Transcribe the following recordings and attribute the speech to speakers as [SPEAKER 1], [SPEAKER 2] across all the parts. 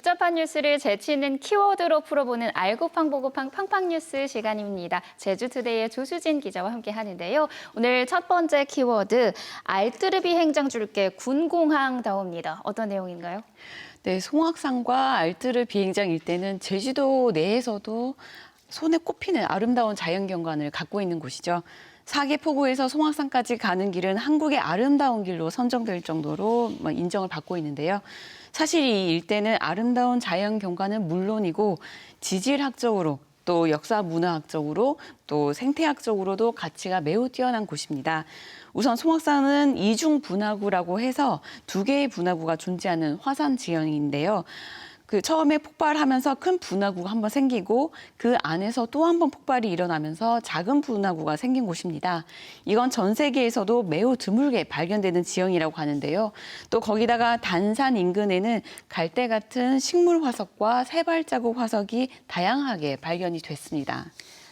[SPEAKER 1] 복잡한 뉴스를 재치 있는 키워드로 풀어보는 알고팡 보고팡 팡팡 뉴스 시간입니다. 제주투데이의 조수진 기자와 함께 하는데요. 오늘 첫 번째 키워드, 알뜨르비 행장 줄게 군공항다옵니다. 어떤 내용인가요?
[SPEAKER 2] 네, 송악산과 알뜨르 비행장 일대는 제주도 내에서도 손에 꼽히는 아름다운 자연경관을 갖고 있는 곳이죠. 사계포구에서 송악산까지 가는 길은 한국의 아름다운 길로 선정될 정도로 인정을 받고 있는데요. 사실 이 일대는 아름다운 자연경관은 물론이고 지질학적으로 또 역사 문화학적으로 또 생태학적으로도 가치가 매우 뛰어난 곳입니다. 우선 송악산은 이중 분화구라고 해서 두 개의 분화구가 존재하는 화산 지형인데요. 처음에 폭발하면서 큰 분화구가 한번 생기고 그 안에서 또 한 번 폭발이 일어나면서 작은 분화구가 생긴 곳입니다. 이건 전 세계에서도 매우 드물게 발견되는 지형이라고 하는데요. 또 거기다가 단산 인근에는 갈대 같은 식물 화석과 세발자국 화석이 다양하게 발견이 됐습니다.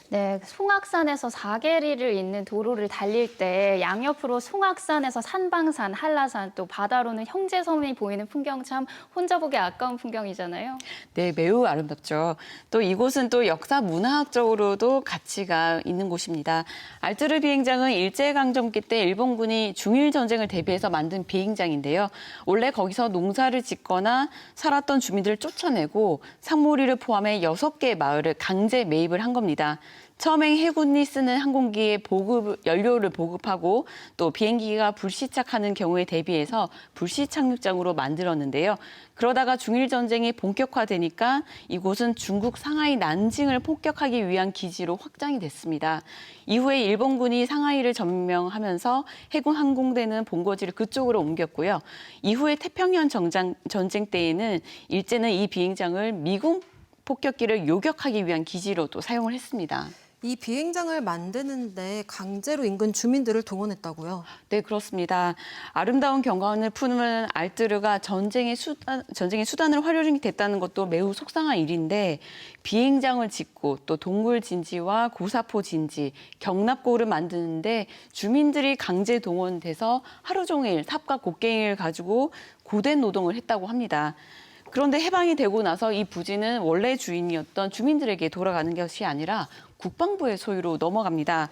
[SPEAKER 1] 네, 송악산에서 사계리를 잇는 도로를 달릴 때 양옆으로 송악산에서 산방산, 한라산, 또 바다로는 형제섬이 보이는 풍경 참 혼자 보기 아까운 풍경이잖아요.
[SPEAKER 2] 네, 매우 아름답죠. 또 이곳은 또 역사 문화학적으로도 가치가 있는 곳입니다. 알뜨르 비행장은 일제강점기 때 일본군이 중일 전쟁을 대비해서 만든 비행장인데요. 원래 거기서 농사를 짓거나 살았던 주민들을 쫓아내고 상무리를 포함해 6개 마을을 강제 매입을 한 겁니다. 처음에 해군이 쓰는 항공기에 연료를 보급하고 또 비행기가 불시착하는 경우에 대비해서 불시 착륙장으로 만들었는데요. 그러다가 중일 전쟁이 본격화되니까 이곳은 중국 상하이 난징을 폭격하기 위한 기지로 확장이 됐습니다. 이후에 일본군이 상하이를 점령하면서 해군 항공대는 본거지를 그쪽으로 옮겼고요. 이후에 태평양 전쟁 때에는 일제는 이 비행장을 미군 폭격기를 요격하기 위한 기지로 또 사용을 했습니다.
[SPEAKER 3] 이 비행장을 만드는데 강제로 인근 주민들을 동원했다고요?
[SPEAKER 2] 네, 그렇습니다. 아름다운 경관을 품은 알뜨르가 전쟁의 수단을 활용이 됐다는 것도 매우 속상한 일인데 비행장을 짓고 또 동굴 진지와 고사포 진지, 경납고를 만드는데 주민들이 강제 동원돼서 하루 종일 삽과 곡괭이를 가지고 고된 노동을 했다고 합니다. 그런데 해방이 되고 나서 이 부지는 원래 주인이었던 주민들에게 돌아가는 것이 아니라 국방부의 소유로 넘어갑니다.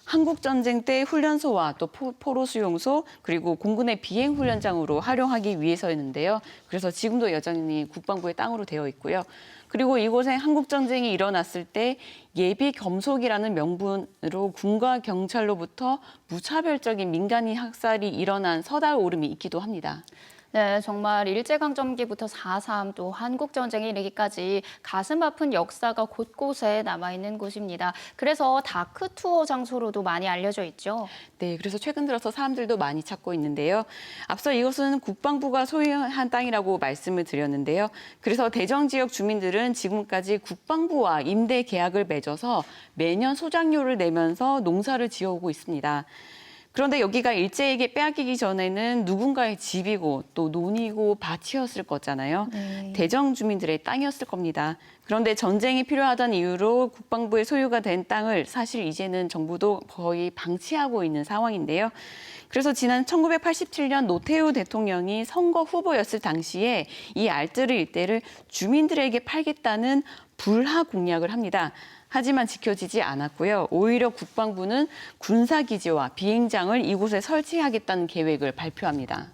[SPEAKER 2] 한국전쟁 때 훈련소와 또 포로 수용소 그리고 공군의 비행훈련장으로 활용하기 위해서였는데요. 그래서 지금도 여전히 국방부의 땅으로 되어 있고요. 그리고 이곳에 한국전쟁이 일어났을 때 예비 겸속이라는 명분으로 군과 경찰로부터 무차별적인 민간인 학살이 일어난 서달 오름이 있기도 합니다.
[SPEAKER 1] 네, 정말 일제강점기부터 4.3 또 한국전쟁에 이르기까지 가슴 아픈 역사가 곳곳에 남아있는 곳입니다. 그래서 다크 투어 장소로도 많이 알려져 있죠.
[SPEAKER 2] 네, 그래서 최근 들어서 사람들도 많이 찾고 있는데요. 앞서 이것은 국방부가 소유한 땅이라고 말씀을 드렸는데요. 그래서 대정 지역 주민들은 지금까지 국방부와 임대 계약을 맺어서 매년 소장료를 내면서 농사를 지어오고 있습니다. 그런데 여기가 일제에게 빼앗기기 전에는 누군가의 집이고 또 논이고 밭이었을 거잖아요.
[SPEAKER 1] 네.
[SPEAKER 2] 대정 주민들의 땅이었을 겁니다. 그런데 전쟁이 필요하다는 이유로 국방부의 소유가 된 땅을 사실 이제는 정부도 거의 방치하고 있는 상황인데요. 그래서 지난 1987년 노태우 대통령이 선거 후보였을 당시에 이 알뜨르 일대를 주민들에게 팔겠다는 불하 공약을 합니다. 하지만 지켜지지 않았고요. 오히려 국방부는 군사기지와 비행장을 이곳에 설치하겠다는 계획을 발표합니다.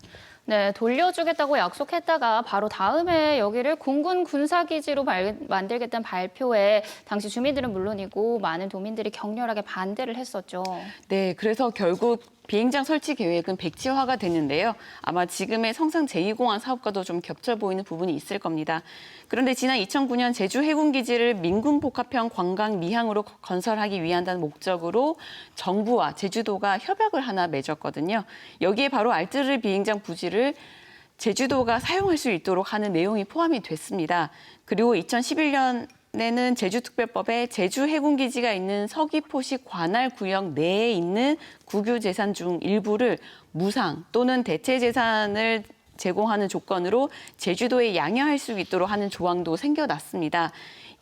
[SPEAKER 1] 네, 돌려주겠다고 약속했다가 바로 다음에 여기를 공군 군사기지로 만들겠다는 발표에 당시 주민들은 물론이고 많은 도민들이 격렬하게 반대를 했었죠.
[SPEAKER 2] 네, 그래서 결국 비행장 설치 계획은 백지화가 됐는데요. 아마 지금의 성산 제2공항 사업과도 좀 겹쳐 보이는 부분이 있을 겁니다. 그런데 지난 2009년 제주 해군기지를 민군복합형 관광 미항으로 건설하기 위한다는 목적으로 정부와 제주도가 협약을 하나 맺었거든요. 여기에 바로 알뜨르 비행장 부지를 제주도가 사용할 수 있도록 하는 내용이 포함이 됐습니다. 그리고 2011년에는 제주특별법에 제주 해군기지가 있는 서귀포시 관할구역 내에 있는 국유재산 중 일부를 무상 또는 대체재산을 제공하는 조건으로 제주도에 양여할 수 있도록 하는 조항도 생겨났습니다.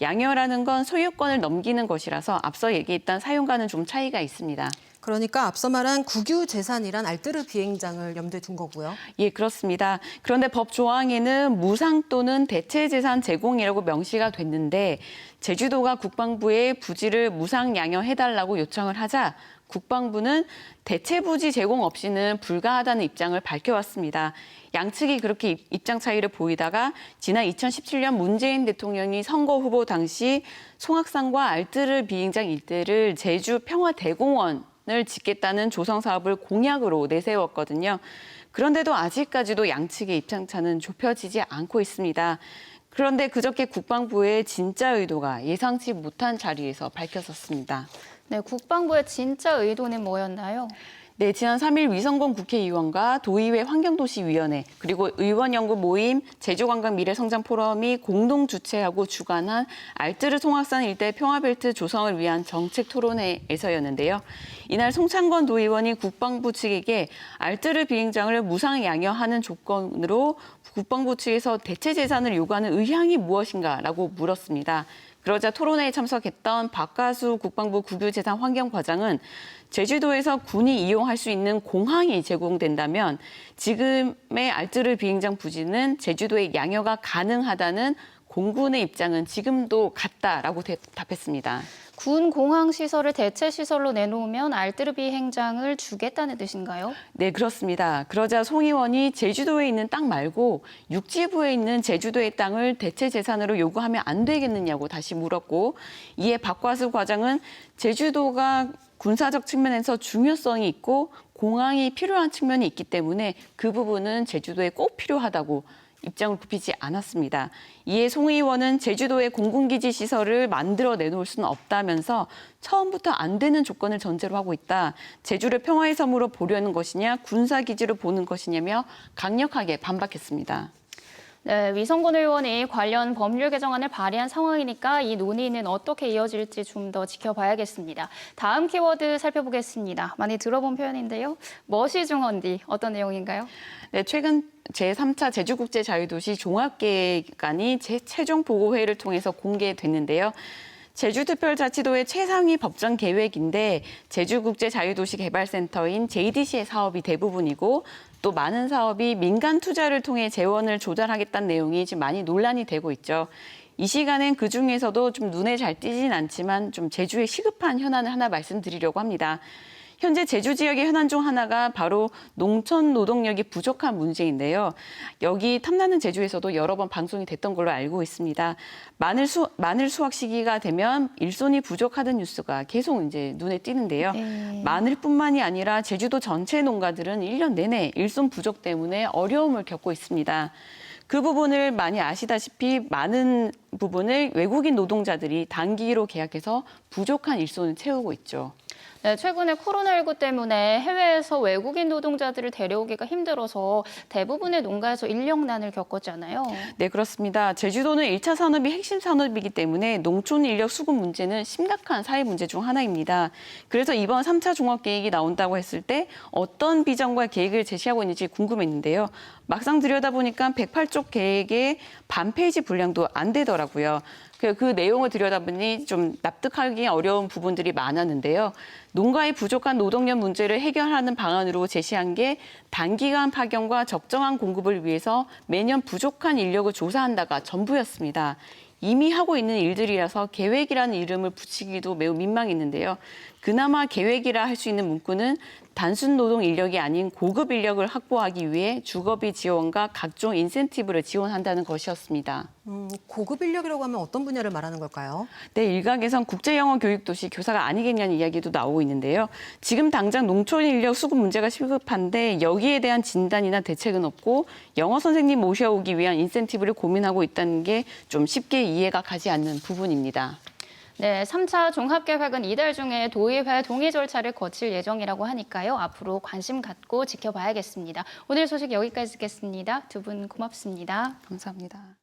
[SPEAKER 2] 양여라는 건 소유권을 넘기는 것이라서 앞서 얘기했던 사용과는 좀 차이가 있습니다.
[SPEAKER 3] 그러니까 앞서 말한 국유재산이란 알뜨르 비행장을 염두에 둔 거고요.
[SPEAKER 2] 예, 그렇습니다. 그런데 법 조항에는 무상 또는 대체재산 제공이라고 명시가 됐는데 제주도가 국방부에 부지를 무상 양형해달라고 요청을 하자 국방부는 대체 부지 제공 없이는 불가하다는 입장을 밝혀왔습니다. 양측이 그렇게 입장 차이를 보이다가 지난 2017년 문재인 대통령이 선거 후보 당시 송악산과 알뜨르 비행장 일대를 제주 평화대공원을 짓겠다는 조성 사업을 공약으로 내세웠거든요. 그런데도 아직까지도 양측의 입장차는 좁혀지지 않고 있습니다. 그런데 그저께 국방부의 진짜 의도가 예상치 못한 자리에서 밝혀졌습니다.
[SPEAKER 1] 네, 국방부의 진짜 의도는 뭐였나요?
[SPEAKER 2] 네, 지난 3일 위성곤 국회의원과 도의회 환경도시위원회 그리고 의원연구 모임 제주관광미래성장포럼이 공동 주최하고 주관한 알뜨르 송악산 일대 평화벨트 조성을 위한 정책 토론회에서였는데요. 이날 송창건 도의원이 국방부 측에게 알뜨르 비행장을 무상 양여하는 조건으로 국방부 측에서 대체 재산을 요구하는 의향이 무엇인가라고 물었습니다. 그러자 토론회에 참석했던 박가수 국방부 국유재산환경과장은 제주도에서 군이 이용할 수 있는 공항이 제공된다면 지금의 알뜨르 비행장 부지는 제주도에 양여가 가능하다는 공군의 입장은 지금도 같다라고 답했습니다.
[SPEAKER 1] 군 공항 시설을 대체 시설로 내놓으면 알뜨르 비행장을 주겠다는 뜻인가요?
[SPEAKER 2] 네, 그렇습니다. 그러자 송 의원이 제주도에 있는 땅 말고 육지부에 있는 제주도의 땅을 대체 재산으로 요구하면 안 되겠느냐고 다시 물었고 이에 박과수 과장은 제주도가 군사적 측면에서 중요성이 있고 공항이 필요한 측면이 있기 때문에 그 부분은 제주도에 꼭 필요하다고 입장을 굽히지 않았습니다. 이에 송 의원은 제주도에 공군기지 시설을 만들어 내놓을 수는 없다면서 처음부터 안 되는 조건을 전제로 하고 있다. 제주를 평화의 섬으로 보려는 것이냐 군사기지로 보는 것이냐며 강력하게 반박했습니다.
[SPEAKER 1] 네, 위성곤 의원이 관련 법률 개정안을 발의한 상황이니까 이 논의는 어떻게 이어질지 좀 더 지켜봐야겠습니다. 다음 키워드 살펴보겠습니다. 많이 들어본 표현인데요. 머시중헌디 어떤 내용인가요?
[SPEAKER 2] 네, 최근 제3차 제주국제자유도시 종합계획안이 최종 보고회의를 통해서 공개됐는데요. 제주특별자치도의 최상위 법정 계획인데 제주국제자유도시개발센터인 JDC의 사업이 대부분이고 또 많은 사업이 민간 투자를 통해 재원을 조달하겠다는 내용이 지금 많이 논란이 되고 있죠. 이 시간엔 그중에서도 좀 눈에 잘 띄진 않지만 좀 제주의 시급한 현안을 하나 말씀드리려고 합니다. 현재 제주 지역의 현안 중 하나가 바로 농촌 노동력이 부족한 문제인데요. 여기 탐나는 제주에서도 여러 번 방송이 됐던 걸로 알고 있습니다. 마늘 수확 시기가 되면 일손이 부족하다는 뉴스가 계속 이제 눈에 띄는데요. 마늘뿐만이 아니라 제주도 전체 농가들은 1년 내내 일손 부족 때문에 어려움을 겪고 있습니다. 그 부분을 많이 아시다시피 많은 부분을 외국인 노동자들이 단기로 계약해서 부족한 일손을 채우고 있죠.
[SPEAKER 1] 네, 최근에 코로나19 때문에 해외에서 외국인 노동자들을 데려오기가 힘들어서 대부분의 농가에서 인력난을 겪었잖아요.
[SPEAKER 2] 네, 그렇습니다. 제주도는 1차 산업이 핵심 산업이기 때문에 농촌 인력 수급 문제는 심각한 사회 문제 중 하나입니다. 그래서 이번 3차 종합계획이 나온다고 했을 때 어떤 비전과 계획을 제시하고 있는지 궁금했는데요. 막상 들여다보니까 108쪽 계획의 반 페이지 분량도 안 되더라고요. 그 내용을 들여다보니 좀 납득하기 어려운 부분들이 많았는데요. 농가의 부족한 노동력 문제를 해결하는 방안으로 제시한 게 단기간 파견과 적정한 공급을 위해서 매년 부족한 인력을 조사한다가 전부였습니다. 이미 하고 있는 일들이라서 계획이라는 이름을 붙이기도 매우 민망했는데요. 그나마 계획이라 할 수 있는 문구는 단순 노동 인력이 아닌 고급 인력을 확보하기 위해 주거비 지원과 각종 인센티브를 지원한다는 것이었습니다.
[SPEAKER 3] 고급 인력이라고 하면 어떤 분야를 말하는 걸까요?
[SPEAKER 2] 네, 일각에선 국제영어 교육도시 교사가 아니겠냐는 이야기도 나오고 있는데요. 지금 당장 농촌 인력 수급 문제가 시급한데 여기에 대한 진단이나 대책은 없고 영어 선생님 모셔오기 위한 인센티브를 고민하고 있다는 게 좀 쉽게 이해가 가지 않는 부분입니다.
[SPEAKER 1] 네, 3차 종합계획은 이달 중에 도의회 동의 절차를 거칠 예정이라고 하니까요. 앞으로 관심 갖고 지켜봐야겠습니다. 오늘 소식 여기까지 듣겠습니다. 두 분 고맙습니다.
[SPEAKER 2] 감사합니다.